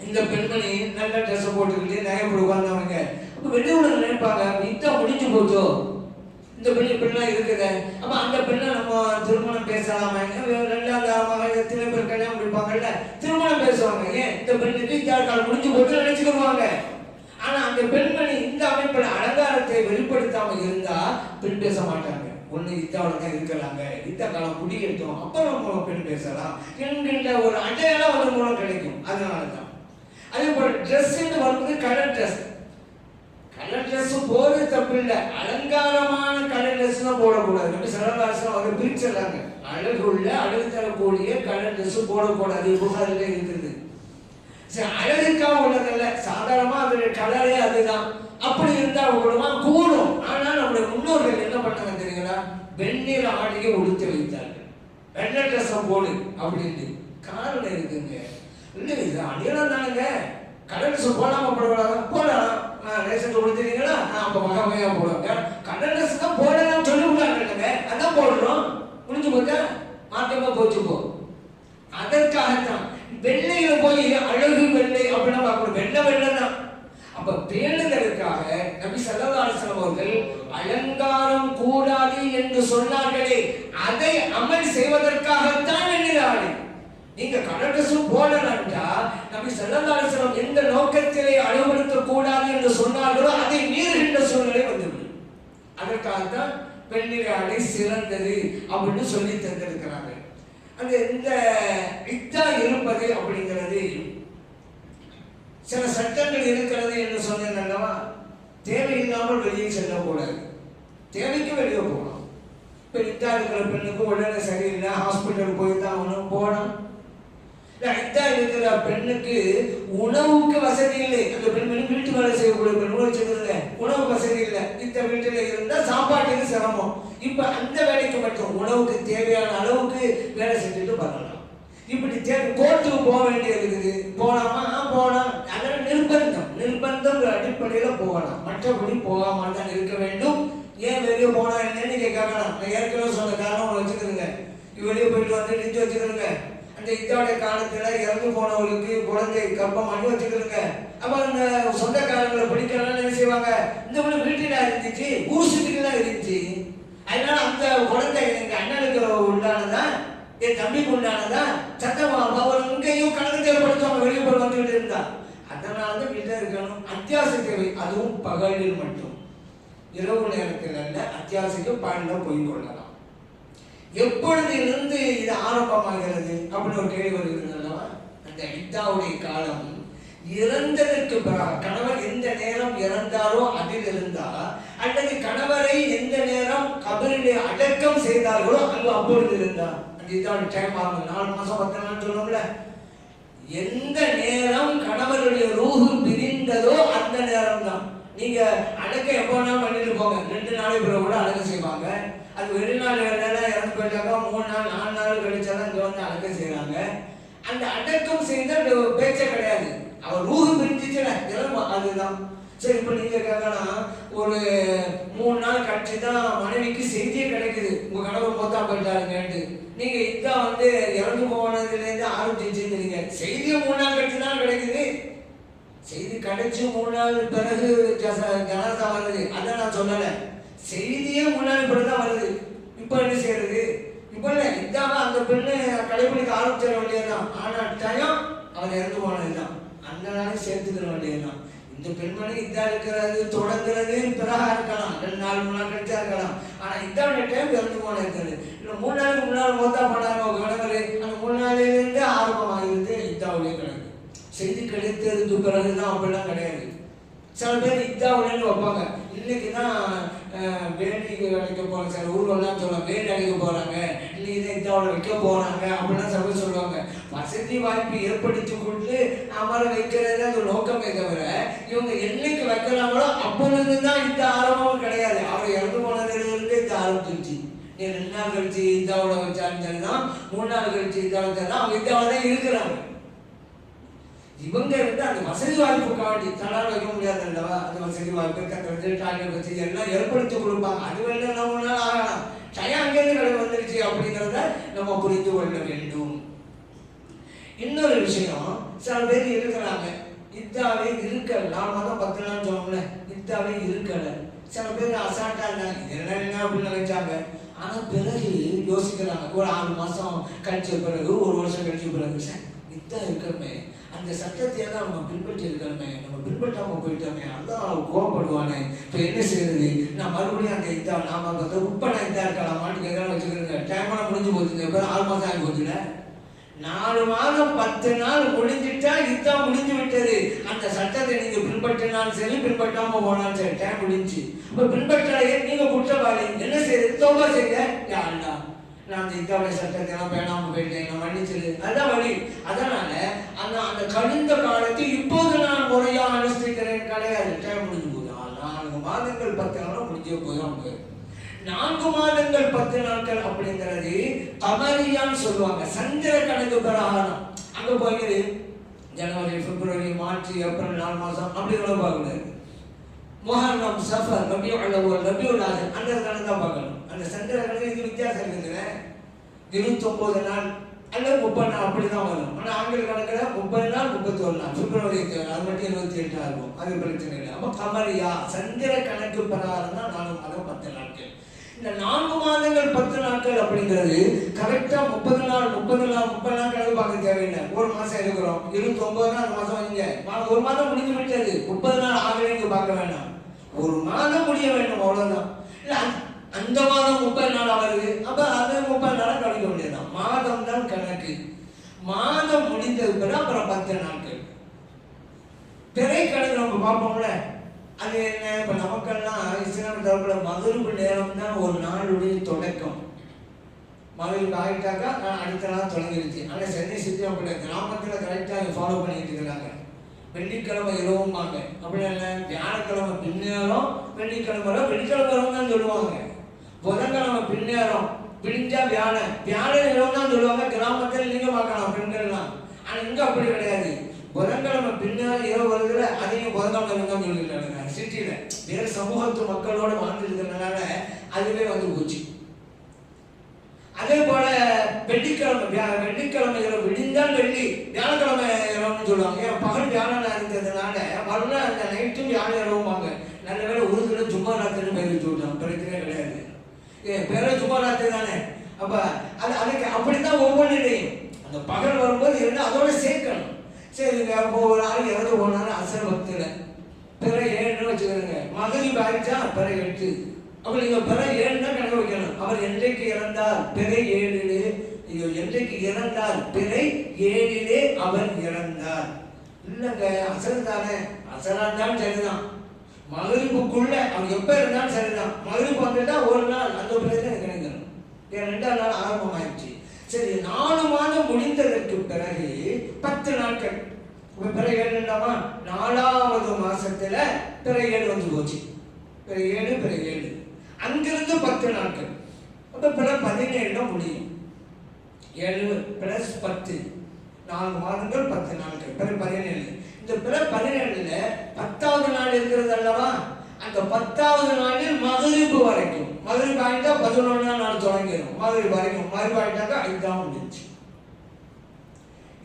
இந்த பெண்மணி நல்ல ட்ரெஸ் போட்டுக்கிட்டு நகை போட்டு உட்கார்ந்தவங்க அப்ப வெளியூர்ல நினைப்பாங்க, இத்தா முடிஞ்சு போச்சோ, இந்த பெண்ணெல்லாம் இருக்குது, அப்ப அந்த பெண்ணை நம்ம திருமணம் பேசலாமா? ரெண்டாவது சில பேர் கல்யாணம் முடிப்பாங்கல்ல, திருமணம் பேசுவாங்க. ஏன்? இந்த பெண்ணுக்கு இந்த காலம் முடிஞ்சு போட்டு நினைச்சுக்குவாங்க. ஆனா அந்த பெண்மணி இந்த அமைப்பில் அலங்காரத்தை வெளிப்படுத்தாம இருந்தா பெண் பேச மாட்டாங்க. ஒண்ணு இத்தாவோட தான் இருக்கலாங்க, இத்த காலம் குடியேற்றோம், அப்புறம் நம்ம பெண் பேசலாம் என்கின்ற ஒரு அடையாளம் அதன் மூலம் கிடைக்கும். அதனாலதான் அதே போல ட்ரெஸ் வரும்போது கலர் ட்ரெஸ், கலர் ட்ரெஸ் போறது தப்பு இல்லை, அலங்காரமான கலர் ட்ரெஸ் தான் போடக்கூடாது. நம்ம சரவாசம் அதை பிரிச்சிடறாங்க. அழகு உள்ள அழகு தரக்கூடிய கலர் ட்ரெஸ் போடக்கூடாது, புகாரில் இருக்குது. சரி, அழகுக்காக உள்ளதல்ல, சாதாரணமா அதோட கலரே அதுதான். அப்படி இருந்தா அவங்களுமா கூடும். ஆனால் நம்முடைய முன்னோர்கள் என்ன பண்ணாங்க தெரியுங்களா? வெண்ணிற ஆடையை உடுத்தி வைத்தார்கள், வெள்ளை ட்ரெஸ் போடு அப்படின்னு. காரணம் இருக்குங்க, இல்லை இது அணியலாம் தானுங்க, கலர் ட்ரெஸ் போடாம போடலாம், ரேஷன் கொடுத்துருக்கீங்களா, அப்ப மகமையா போடுவாங்க. கலர் ட்ரெஸ் தான் போடலாம் சொல்லிவிட்டாங்க, அதான் போடுறோம், முடிஞ்சு போச்சா, மாற்றமா போச்சு போ. அதற்காகத்தான் வெள்ளையில போய் அழகு வெள்ளை அப்படின்னா பார்க்கணும், வெள்ளை வெள்ளை தான். அப்ப பேணுதலுக்காக நபி ஸல்லல்லாஹு அலைஹி வஸல்லம் அவர்கள் அலங்காரம் கூடாது என்று சொன்னார்களே, அதை அமல் செய்வதற்காகத்தான் வெண்ணிற ஆடை. நீங்க கலர் ட்ரெஸ் போடலாம்டா, நபி ஸல்லல்லாஹு அலைஹி வஸல்லம் எந்த நோக்கத்திலே அழகுபடுத்த கூடாது என்று சொன்னார்களோ அதை மீறுகின்ற சூழ்நிலை வந்துவிடும். அதற்காகத்தான் வெண்ணிற ஆடை சிறந்தது அப்படின்னு சொல்லி தந்திருக்கிறாங்க. அந்த இந்த இத்தா இருப்பது அப்படிங்கிறது சில சட்டங்கள் இருக்கிறது என்று சொன்னேன் அல்லவா? தேவையில்லாமல் வெளியே செல்லக்கூடாது, தேவைக்கு வெளியே போகலாம். இப்போ இத்தா இருக்கிற பெண்ணுக்கு உடனே சரியில்லை, ஹாஸ்பிட்டலுக்கு போய் தான் அவனும் போகணும். இத்தா இருக்கிற பெண்ணுக்கு உணவுக்கு வசதி இல்லை, அந்த பெண்மணி வீட்டு வேலை செய்யக்கூடிய பெண் வச்சுக்கிறதுல உணவு வசதி இல்லை, இந்த வீட்டில் இருந்தால் சாப்பாட்டுக்கு சிரமம். இப்ப அந்த வேலைக்கு மட்டும் உணவுக்கு தேவையான அளவுக்கு வேலை செஞ்சுட்டு பண்ணலாம். இப்படி கோர்ட்டுக்கு போக வேண்டியது இருக்குது, போலாமா? போலாம். அதனால நிர்பந்தம் அடிப்படையில போகலாம், மற்றபடி போகாம தான் இருக்க வேண்டும். ஏன் வெளியே போனா என்னன்னு கேட்கலாம். நான் ஏற்கனவே சொன்ன காரணம் வச்சுக்கிறேங்க, வெளியே போயிட்டு வந்து நின்று வச்சுக்கிறேங்க. அந்த இத்தோடைய காலத்துல இறந்து போனவர்களுக்கு குழந்தை கர்ப்பம் பண்ணி வச்சுக்கிறேங்க. அப்ப அந்த சொந்தக்காரங்களை பிடிக்கலாம் என்ன செய்வாங்க, இந்த வீட்டில இருந்துச்சு, ஊர் சுத்திலாம் இருந்துச்சு, அதனால அந்த குழந்தை எங்க அண்ணனுக்கு உண்டானதா, என் தம்பிக்கு உண்டானதா, சத்தமா அவர் இங்கேயும் கலந்து ஏற்படுத்துவாங்க, வெளியே போய் வந்துகிட்டு இருந்தா. அதனாலதான் வீட்டில் இருக்கணும். அத்தியாவசிய தேவை, அதுவும் பகலில் மட்டும், இரவு நேரத்தில் அல்ல. அத்தியாவசிய பாலில் போய் கொள்ளலாம். எப்பொழுது இருந்து இது ஆரம்பமாகிறது அப்படின்னு ஒரு கேள்வி வருகிறது. அந்த இத்தாவுடைய காலம் இறந்ததற்கு பிறகு, கணவர் எந்த நேரம் இறந்தாரோ அதில் இருந்தா, அல்லது கணவரை எந்த நேரம் கபரிலே அடக்கம் செய்தார்களோ அங்கு அப்பொழுது இருந்தா, அந்த இதாவுடைய டைம் ஆகும். 4 மாசம் 10 நாள் சொல்லுவோம்ல, எந்த நேரம் கணவருடைய ரூஹு பிரிந்ததோ அந்த நேரம் தான். நீங்க அடக்கம் எப்போ வேணாலும் பண்ணிட்டு போங்க, 2 நாளைக்கு பிறகு கூட அடக்கம் செய்வாங்க. அது வெளிநாடு இறந்து போயிட்டாக்கா 3 நாள் 4 நாள் கழிச்சாதான் இங்க வந்து அடக்கம் செய்யறாங்க. அந்த அடக்கம் செய்த பேச்சே கிடையாது, அவர் ரூஹு பிரிஞ்சிச்சுல, அதுதான். சரி, இப்ப நீங்க கேட்கலாம், ஒரு 3 நாள் கழிச்சு தான் மனைவிக்கு செய்தியே கிடைக்குது, உங்க கணவர் மொத்தா போயிட்டாருங்கன்ட்டு. நீங்க இதான் இறந்து போனதுல இருந்து ஆரம்பிச்சுருங்க, செய்தியை 3 நாள் கழிச்சு தான் கிடைக்குது. செய்தி கிடைச்சு 3 நாள் பிறகு ஜனாசா வருது, அதான் நான் சொல்லலை. செய்தியே 3 நாள் பிறகு தான் வருது. இப்போ என்ன செய்யறது? இப்போ இல்லை, இதாம அந்த பெண்ணு கடைபிடிக்க ஆரம்பிச்சிட வேண்டியதுதான். ஆனால் டயம் அவர் இறந்து போனதுதான், அந்த நாளே சேர்த்துக்கிற வேண்டியதுதான். இந்த பெண்மணி இதா இருக்கிறது தொடங்குறது பிறகா இருக்கலாம், 2 நாள் 3 நாள் கழிச்சா இருக்கலாம். ஆனால் இதாவுடைய டைம் இறந்து போன இருக்கிறது. இல்லை 3 நாளுக்கு முன்னால் மொத்தா பண்ணாங்க கணவர், அந்த 3 நாளிலிருந்து ஆரம்பமாகிறது இதாவுடைய கணக்கு. செய்தி கிடைத்ததுக்கு பிறகுதான் அப்படிலாம் கிடையாது. சில பேர் இதாவுடன் வைப்பாங்க. இன்னைக்கு தான் வேலி அடைக்க போறாங்க, சில ஊர்வெல்லாம் சொல்லுவாங்க வேலி அடைக்க போறாங்க, இன்னைக்கு தான் இதாவோட வைக்க போறாங்க அப்படிலாம் சில பேர் சொல்லுவாங்க. வசதி வாய்ப்பு ஏற்படுத்தி கொண்டு அமர வைக்கிறது அது நோக்கமே தவிர, இவங்க என்னைக்கு வைக்கிறாங்களோ அப்பொழுது தான் இந்த ஆரம்பமும் கிடையாது. அவர் இறந்து போனதுலேருந்து இந்த ஆரம்பிச்சிருச்சு. நீ 2 நாள் கழிச்சு இதாவோட வச்சாலும் சரிதான், 3 நாள் கழிச்சு இதாவோட சரிதான், அவங்க இதாவோட தான் இருக்கிறாங்க. இவங்க அந்த வசதி வாய்ப்பு காட்டி தனால் வைக்க முடியாது அல்லவா? அந்த வசதி வாய்ப்பு தக்கிறது டாய்லெட் வசதி எல்லாம் ஏற்படுத்தி கொடுப்பாங்க. அது வேணும், நம்ம 1 நாள் ஆகலாம், டயம் அங்கேருந்து கடை வந்துருச்சு அப்படிங்கிறத நம்ம புரிந்து கொள்ள வேண்டும். இன்னொரு விஷயம், சில பேர் இருக்கிறாங்க இதாவே இருக்கல, 4 மாதம் 10 நாள் சொன்னோம்ல, இதாவே இருக்கல. சில பேர் அசால்ட்டா இருந்தாங்க, இதெல்லாம் என்ன அப்படின்னு நினைச்சாங்க. ஆனால் பிறகு யோசிக்கிறாங்க, ஒரு 6 மாதம் கழிச்ச பிறகு, 1 வருஷம் கழிச்ச பிறகு, சார் இதா இருக்கமே, அந்த சட்டத்தை தான் நம்ம பின்பற்றி இருக்கணுமே, நம்ம பின்பற்றாமல் போயிட்டோமே, அதான் கோவப்படுவானே, இப்போ என்ன செய்யறது? நான் மறுபடியும் அந்த இதா நாம உப்ப நான் இதா இருக்கலாமான்னு கேட்கலாம் வச்சுக்கிறேங்க. டைமெல்லாம் முடிஞ்சு போச்சுங்க, இப்போ 6 மாதம் ஆகி போச்சுல. 4 மாதம் 10 நாள் முடிஞ்சிட்டா இதுதான் முடிஞ்சு விட்டது. அந்த சட்டத்தை நீங்க பின்பற்றினாலும் சரி, பின்பற்றாம போனாலும் சரி, டைம் முடிஞ்சு. இப்போ பின்பற்றாலே நீங்க குற்றவாளி. என்ன செய்யுது? தௌபா செய்ய, யாருடா நான் அந்த இதாவுடைய சட்டத்தை எல்லாம் பேணாம போயிட்டேன், நான் மன்னிச்சிரு, அதுதான் வழி. அதனால அந்த கழிந்த காலத்தை இப்போது நான் முறையா அனுஷ்டிக்கிறேன் கிடையாது. டைம் முடிஞ்சு போகுது. 4 மாதங்கள் 10 நாளும் முடிஞ்சே போயிடும். 4 மாதங்கள் 10 நாட்கள் அப்படிங்கிறது கமரியான்னு சொல்லுவாங்க, சந்திர கணக்கு பிரகாரம். அங்க போய் ஜனவரி, பிப்ரவரி, மார்ச், ஏப்ரல் 4 மாதம் அப்படி கூட பார்க்கக்கூடாது. முஹர்ரம், சஃபர், ரபியுல் அவ்வல், ரபியுல் ஆஹிர் அந்த கணக்கு தான் பார்க்கணும். அந்த சந்திர கணக்கு இது வித்தியாசம் இருக்குதுங்க. 29 நாள் அல்லது 30 நாள் அப்படிதான் வரும். ஆனால் ஆங்கில கணக்கில் 30 நாள் 31 நாள், பிப்ரவரி அது மட்டும் 28 ஆகும். அது பிரச்சனை இல்லை. அப்போ கமரியா சந்திர கணக்கு பிரகாரம் தான் 4 மாதம் 10 நாட்கள். இந்த 4 மாதங்கள் 10 நாட்கள் அப்படிங்கிறது கரெக்டா 30 நாள் கணக்கு பார்க்க தேவையில்லை. 1 மாசம் இருக்கிறோம், 29 நாள் மாசம் வைங்க, 1 மாதம் முடிஞ்சு விட்டது, 30 நாள் ஆகலைன்னு பார்க்க வேண்டாம், 1 மாதம் முடிய வேண்டும், அவ்வளவுதான். இல்லை அந்த மாதம் 30 நாள் வருது, அப்ப அது 30 நாள் கணிக்க முடியாதான். மாதம் தான் கணக்கு. மாதம் முடிந்தது பிறகு அப்புறம் 10 நாட்கள் பிறை கணக்கு நம்ம பார்ப்போம்ல. அது என்ன? இப்ப நமக்கெல்லாம் இஸ்லாம் தரப்புல மகரிபு நேரம் தான் ஒரு நாளுடைய தொடக்கம். மகரிபு ஆகிட்டாக்கா அடுத்த நாள் தொடங்கிடுச்சு. ஆனால் சென்னை சிட்டி அப்படி கிராமத்தில் கரெக்டாக ஃபாலோ பண்ணிட்டு இருக்கிறாங்க. வெள்ளிக்கிழமை இரவும்பாங்க, அப்படி இல்லை, வியாழக்கிழமை பின்னேரம், வெள்ளிக்கிழமை தான் சொல்லுவாங்க. புதன்கிழமை பின்னேரம் விடிஞ்சா வியாழன் இரவு தான் சொல்லுவாங்க. கிராமத்தில் நீங்க பார்க்கலாம் பெண்கள்லாம். ஆனால் இங்கே அப்படி கிடையாது. புதன்கிழமை பின்னால் இரவு வருகிற அதையும் புதன்கிழமை தான் சொல்லிக்கிறாங்க. சிட்டியில வேறு சமூகத்து மக்களோட வாழ்ந்துருக்கிறதுனால அதுவே வந்து போச்சு. அதே போல வெள்ளிக்கிழமை இரவு விடிந்தால் வெள்ளி, வியாழக்கிழமை இரவுன்னு சொல்லுவாங்க. ஏன் பகல் வியாழனா இருந்ததுனால மறுநாள் அந்த நைட்டும் வியாழன் இரவுவாங்க. நல்ல வேலை உருதுல சும்மா ராத்திரி பேர் வச்சு விட்டாங்க, பிரச்சனை கிடையாது. பேர சும்மா ராத்திரி தானே. அப்ப அதுக்கு அப்படித்தான் ஒவ்வொன்றிலையும் அந்த பகல் வரும்போது இருந்தால் அதோட சேர்க்கணும். சரி, ஒரு ஆள் இறந்து போனாலும் அசர் பக்தியில பிற 7 வச்சுக்கிறேங்க. மகரிப் ஆயிடுச்சா பிற 8. அப்ப நீங்க பிற 7 தான் கணக்கு வைக்கணும். அவர் என்றைக்கு இறந்தார்? பிறை 7. என்றைக்கு இறந்தார்? பிறை 7 அவர் இறந்தார். இல்லைங்க, அசர் தானே, அசரா இருந்தாலும் சரிதான், மகரிப்புக்குள்ள அவர் எப்ப இருந்தாலும் சரிதான். மகரிப்பு வந்துட்டா ஒரு நாள் அந்த பிரச்சனை கிடைக்கணும். 2ஆம் நாள் ஆரம்பமாயிடுச்சு. சரி, 4 மாதம் முடிந்ததற்கு பிறகு 10 நாட்கள். பிறகு 7 4வது மாசத்துல பிறகு 7 வந்து போச்சு. பிறகு 7 அங்கிருந்து 10 நாட்கள். அப்ப பிற 17 முடியும். 7 + 10 4 மாதங்கள் 10 நாட்கள், பிறகு 17. இந்த பிற 17ல 10வது நாள் இருக்கிறது அல்லவா, அந்த 10வது நாளில் மகரிப்பு வரைக்கும். மகரிப்பு ஆகிட்டா 11ஆம் நாள் தொடங்கிடும். மகரிப்பு வரைக்கும், மகரிப்பு ஆகிட்டாக்கா இதான் முடிஞ்சு.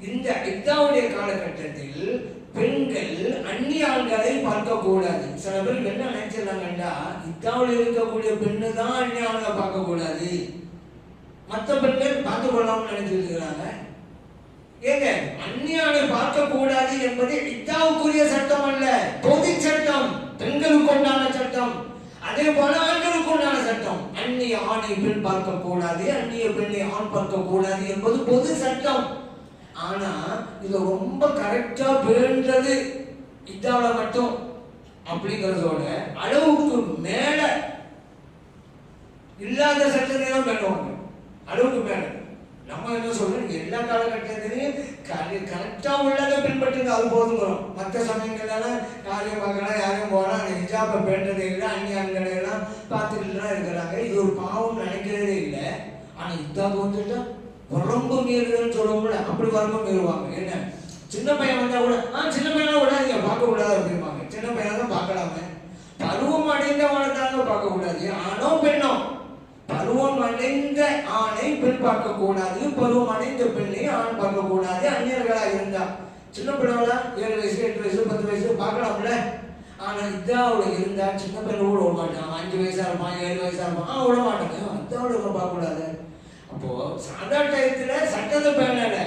இந்த இதாவுடைய காலகட்டத்தில் பெண்கள் அந்நிய ஆண்களை பார்க்க கூடாது. சில பேர் என்ன நினைச்சிடறாங்கடா, இத்தாவில் இருக்கக்கூடிய பெண்ணு தான் அந்நிய ஆண்களை பார்க்க கூடாது, மற்ற பெண்கள் பார்த்து கொள்ளலாம்னு நினைச்சிட்டு இருக்கிறாங்க. ஏங்க, அந்நிய ஆணை பார்க்க கூடாது என்பது இத்தாவுக்குரிய சட்டம் அல்ல, பொது சட்டம், பெண்களுக்கு உண்டான சட்டம். அதே போல ஆண்களுக்கு உண்டான சட்டம். அந்நிய ஆணை பெண் பார்க்க கூடாது, அந்நிய பெண்ணை ஆண் பார்க்க கூடாது என்பது பொது சட்டம். ஆனா இது ரொம்ப கரெக்டா பேண்டது இதால மட்டும் அப்படிங்கறதோட அளவுக்கு மேல இல்லாத சட்டத்தை தான் பண்ணுவாங்க. அளவுக்கு மேல நம்ம என்ன சொல்றோம், எல்லா காலகட்டத்திலையும் கரெக்டா உள்ளதை பின்பற்றுங்க, அது போதுங்கிறோம். மற்ற சமயங்கள்ல யாரையும் பார்க்கலாம், யாரையும் போகலாம், அந்த ஹிஜாபை பேண்டதே இல்லை, அந்நியான்களை எல்லாம் பார்த்துட்டு தான் இருக்கிறாங்க. இது ஒரு பாவம் நினைக்கிறதே இல்லை. ஆனா இதாக வந்துட்டா வரம்பு மீறுதல் சொல்லுவோம்ல, அப்படி வரம்பு மீறுவாங்க. என்ன, சின்ன பையன் வந்தா கூட சின்ன பையனா விடாதீங்க, பார்க்க கூடாது அப்படிம்பாங்க. சின்ன பையனா தான் பார்க்கலாமே, பருவம் அடைந்தவனை தாங்க பார்க்க கூடாது. ஆணோ பெண்ணோ, பருவம் அடைந்த ஆணை பெண் பார்க்க கூடாது, பருவம் அடைந்த பெண்ணை ஆண் பார்க்க கூடாது. அந்நியர்களா இருந்தா சின்ன பிள்ளைகளா 7 வயசு 8 வயசு 10 வயசு பார்க்கலாம்ல. ஆனா இதாவோட இருந்தா சின்ன பையன் கூட விட மாட்டான். 5 வயசா இருப்பான், 7 வயசா இருப்பான், விட மாட்டாங்க. இதாவோட பார்க்க கூடாது. அப்போ சாதாரண டயத்துல சட்டத்தை பேணல,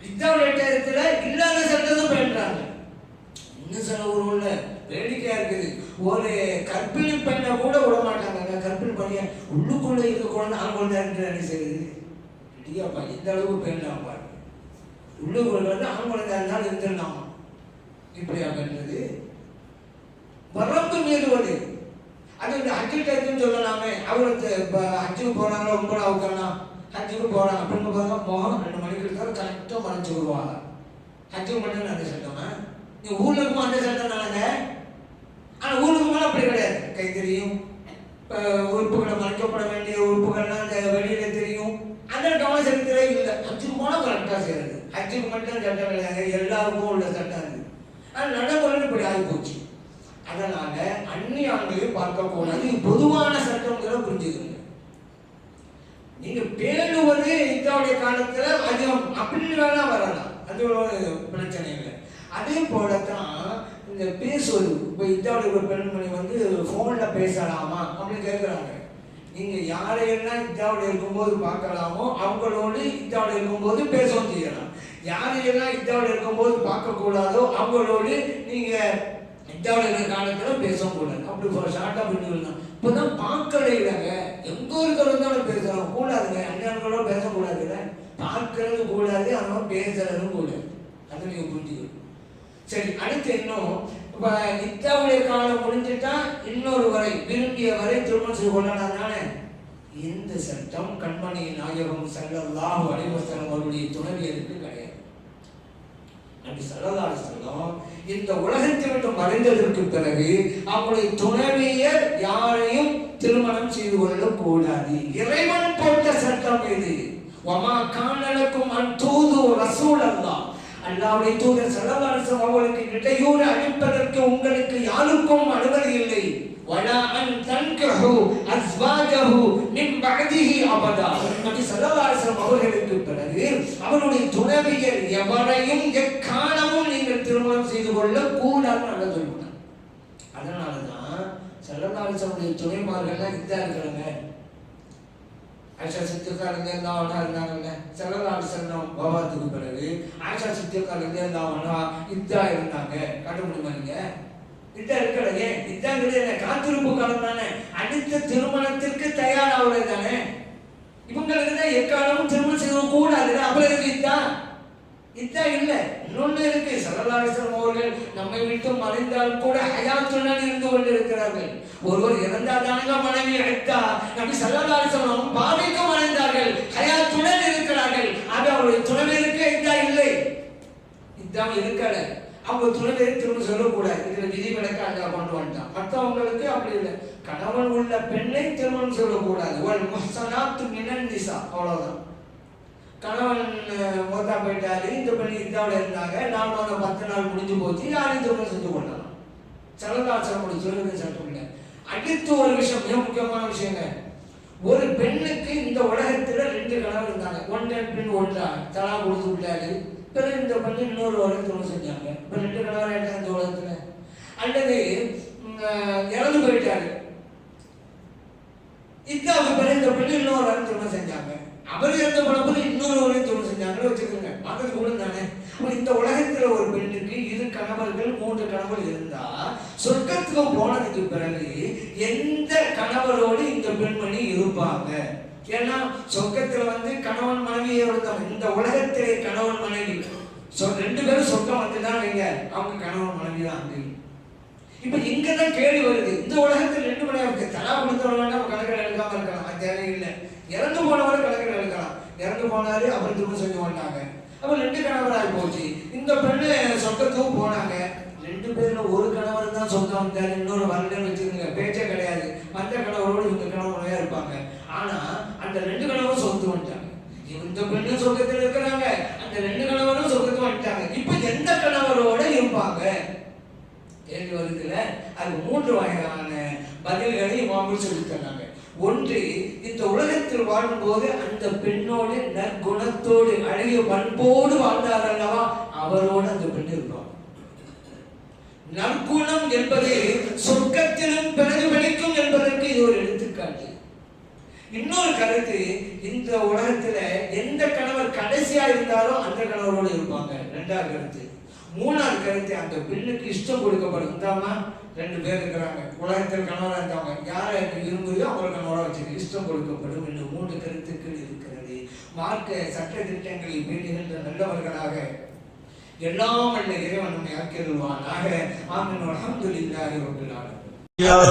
இதாவோட டயத்துல இல்லாத சட்டத்தை பேணுறாங்க. இன்னும் சில ஊர்ல வேடிக்கையா இருக்குது, ஒரு கற்பிணி பெண்ணை கூட விட மாட்டாங்க. கற்பிணி பையன் உள்ளுக்குள்ள இருக்க குழந்தை ஆண் குழந்தை என்ன செய்யுது, இல்லையாப்பா இந்த அளவுக்கு பேணலாம் பாருங்க. உள்ளுக்குள்ள வந்து ஆண் குழந்தை இருந்தாலும் இருந்துடலாமா, இப்படியா பண்றது? வரம்பு மீறுவது. அது இந்த ஹஜ்ஜு டைத்துன்னு சொல்லலாமே. அவருக்கு ஹஜ்ஜுக்கு போனாங்களோ, உங்களோட அவுக்கலாம் ஹஜ்ஜுக்கு போறாங்க அப்படின்னு பார்த்தா முகம் 2 மணிக்கு இருந்தாலும் கரெக்டாக மறைச்சு விடுவாங்க. ஹஜ்ஜுக்கு மட்டும் அந்த சட்டமா? நீ ஊர்ல இருக்கும் அந்த சட்டம் தானங்க. ஆனா ஊருக்கு மேலே அப்படி கிடையாது. கை தெரியும், உறுப்புகளை மறைக்கப்பட வேண்டிய உறுப்புகள்லாம் வெளியில தெரியும். அந்த கவனசெலுத்தலே இல்லை. ஹஜ்ஜுக்கு போனால் கரெக்டாக செய்யறது. ஹஜ்ஜுக்கு மட்டும் சட்டம் கிடையாது, எல்லாருக்கும் உள்ள சட்டம் இருக்கு. ஆனால் நடைமுறைன்னு இப்படி ஆகி போச்சு. அதனால அந்நிய ஆண்களையும் பார்க்க கூடாது, பொதுவான சட்டம்ங்கிற புரிஞ்சுக்கணும். நீங்க பேணுவது இத்தாவுடைய காலத்துல அதிகம் அப்படின்னு வேணா வரலாம், அது ஒரு பிரச்சனை இல்லை. அதே போலதான் இந்த பேசுவது. இப்போ இத்தாவுடைய ஒரு பெண்மணி வந்து போன்ல பேசலாமா அப்படின்னு கேட்கிறாங்க. நீங்க யாரையெல்லாம் இத்தாவுடைய இருக்கும்போது பார்க்கலாமோ அவங்களோடு இத்தாவுடைய இருக்கும்போது பேசவும் செய்யலாம். யாரையெல்லாம் இத்தாவுடைய இருக்கும்போது பார்க்க கூடாதோ அவங்களோடு நீங்க இத்தாவுடைய காலத்துல பேசவும் கூடாது. அப்படி ஷார்ட்டா பண்ணிக்கலாம். இப்பதான் பார்க்கலையிலங்க, எங்க இருக்கிறதாலும் பேசலாம் கூடாதுங்க. அந்நியான்களோட பேசக்கூடாதுல்ல, பார்க்கறது கூடாது, அதனால பேசுறதும் கூடாது. அதை நீங்க புரிஞ்சுக்கணும். சரி, அடுத்து இன்னும் இப்ப இத்தாவுடைய காலம் முடிஞ்சுட்டா இன்னொரு வரை விரும்பிய வரை திருமணம் செய்து கொள்ளலாம் தானே. இந்த சட்டம் கண்மணி நாயகம் ஸல்லல்லாஹு அலைஹி வஸல்லம் அவருடைய துணைவியருக்கு கிடையாது. நபி ஸல்லல்லாஹு அலைஹி வஸல்லம் இந்த உலகத்தை விட்டு மறைந்ததற்கு பிறகு அவருடைய துணைவியர் யாரையும் திருமணம் செய்து கொள்ள கூடாது. இறைவன் போட்ட சட்டம் இது. வமா கான லக்கும் அன் தூது ரசூலல்லாஹ், அல்லாஹ்வுடைய தூதர் ஸல்லல்லாஹு அலைஹி வஸல்லம் அவர்களுக்கு இடையூறு அளிப்பதற்கு உங்களுக்கு யாருக்கும் அனுமதி இல்லை. வலா அன் தன்கஹு அஸ்வாஜஹு மின் பஅதிஹி அபதா, நபி ஸல்லல்லாஹு அலைஹி வஸல்லம் அவர்களுக்கு பிறகு அவருடைய துணைவியர் எவரையும் எக்காலமும் நீங்கள் திருமணம் செய்து கொள்ள கூடாதுன்னு அல்ல சொல்றாங்க. அதனாலதான் ஸல்லல்லாஹு அலைஹி வஸல்லம் துணைமார்கள்லாம் இதா இருக்கிறாங்க. ஆயிஷா சித்திகா ரலியல்லாஹு அன்ஹா இருந்தாங்கல்ல, ஸல்லல்லாஹு அலைஹி வஸல்லம் வஃபாத்துக்கு பிறகு ஆயிஷா சித்திகா ரலியல்லாஹு அன்ஹா இதா இருந்தாங்க. கண்டுபிடிமா நீங்க? இதா இருக்கலையே, இதாங்கிறது காத்திருப்பு காலம் தானே, அடுத்த திருமணத்திற்கு தயாராகிறது தானே. இவங்களுக்கு தான் எக்காலமும் திருமணம் செய்ய கூடாது. அவ்வளவு இதா இல்லை. இன்னொன்னு இருக்கு, ஸல்லல்லாஹு அலைஹி வஸல்லம் அவர்கள் நம்மை விட்டு மறைந்தால் கூட ஹயாத்துடன் இருந்து கொண்டிருக்கிறார்கள். ஒருவர் இறந்தால் தானங்க மனைவி அழைத்தா, நபி ஸல்லல்லாஹு அலைஹி வஸல்லம் பாவிக்கு மறைந்தார்கள், ஹயாத்துடன் இருக்கிறார்கள். அது அவருடைய துணைவியருக்கு இதா இல்லை, இதா இருக்கல. அவங்க துணைவியரை திரும்ப சொல்லக்கூடாது. இதுல விதிவிலக்கு அல்ல கொண்டு வந்துட்டான். மற்றவங்களுக்கு அப்படி இல்லை. கணவன் உள்ள பெண்ணை திருமணம் சொல்லக்கூடாது. வல் முஹ்ஸனாத்து மினன் நிஸா, அவ்வளவுதான். கணவன் மோத்தா போயிட்டாரு, இந்த பெண் இதாவோட இருந்தாங்க, 10 நாள் முடிஞ்சு போச்சு, யாரையும் திருமணம் செஞ்சு கொள்ளலாம். ஸல்லல்லாஹு அலைஹி வஸல்லம் சொல்லுங்க சட்டம் இல்லை. அடுத்து ஒரு விஷயம், மிக முக்கியமான விஷயங்க. ஒரு பெண்ணுக்கு இந்த உலகத்துல 2 கணவர் இருந்தாங்க. ஒன்றன் பின் ஒன்றா தலா கொடுத்து விட்டாரு, பிறகு இந்த பெண்ணு இன்னொரு உலகம் துணை செஞ்சாங்க. இப்போ 2 கணவர் ஆயிட்டாங்க இந்த உலகத்துல. அல்லது இறந்து போயிட்டாரு, இதாவுக்கு பிறகு இந்த பெண்ணு இன்னொரு உலகம் துணை செஞ்சாங்க. அவர் இறந்த பிறகு இன்னொரு உலகம் துணை செஞ்சாங்கன்னு வச்சுக்கோங்க. பார்க்கறது கூட தானே. இந்த உலகத்துல ஒரு பெண்ணுக்கு 2 கணவர்கள் 3 கணவர் இருந்தா சொர்க்கத்துக்கு போனதுக்கு பிறகு எந்த கணவரோடு இந்த பெண்மணி இருப்பாங்க? ஏன்னா சொர்க்கத்துல கணவன் மனைவியோட தான். இந்த உலகத்திலே கணவன் மனைவி 2 பேரும் சொர்க்கம் வந்துதான் வைங்க, அவங்க கணவன் மனைவி தான் அங்கே. இப்ப இங்கதான் கேள்வி வருது, இந்த உலகத்தில் 2 மனைவி தலா கொடுத்தவங்க நம்ம கணக்கில் எடுக்காம இருக்கலாம், அது தேவையில்லை. இறந்து போனவரை கணக்கில் எடுக்கலாம். இறந்து போனாரு, அப்புறம் திரும்ப செஞ்சு கொண்டாங்க, அப்ப 2 கணவராகி போச்சு. இந்த பெண்ணு சொர்க்கத்துக்கும் போனாங்க. 2 பேர்ல ஒரு கணவர் தான் சொந்தம் வந்தாரு, இன்னொரு வரலன்னு வச்சுக்கோங்க, பேச்சே கிடையாது. மற்ற கணவரோடு இவங்க கணவனையா இருப்பாங்க. ஆனா அந்த 2 கணவரும் சொந்தம் வந்துட்டாங்க. இந்த பெண்ணும் சொர்க்கத்தில் இருக்கிறாங்க, அந்த 2 கணவரும் சொர்க்கத்துக்கு வந்துட்டாங்க. இப்ப எந்த கணவரோட இருப்பாங்க கேள்வி வருதுல. அது 3 வகையான பதில்களை இமாம்கள் சொல்லி தராங்க. ஒன்று, இந்த உலகத்தில் வாழும்போது அந்த பெண்ணோடு நற்குணத்தோடு அழகிய பண்போடு வாழ்ந்தார் அல்லவா, அவரோடு அந்த பெண் இருப்பார். நற்குணம் என்பது சொர்க்கத்திலும் பிரதிபலிக்கும் என்பதற்கு இது ஒரு எடுத்துக்காட்டு. இன்னொரு கருத்து, இந்த உலகத்துல எந்த கணவர் கடைசியா இருந்தாலும் அந்த கணவரோடு இருப்பாங்க, 2வது கருத்து. 3வது கருத்து, அந்த பெண்ணுக்கு இஷ்டம் கொடுக்கப்படும். இந்தாமா 2 பேர் இருக்கிறாங்க, உலகத்தில் கணவராக இருந்தவங்க, யாரை விரும்புதோ அவங்களை கணவராக வச்சுக்க இஷ்டம் கொடுக்கப்படும் என்று 3 கருத்துக்கள் இருக்கிறது. மார்க்க சட்ட திட்டங்களை பேணுகின்ற நல்லவர்களாக எல்லாம் வல்ல இறைவன் நம்மை ஆக்கிடுவானாக. ஆமீன். அல்ஹம்துலில்லாஹி ரப்பில் ஆலமீன்.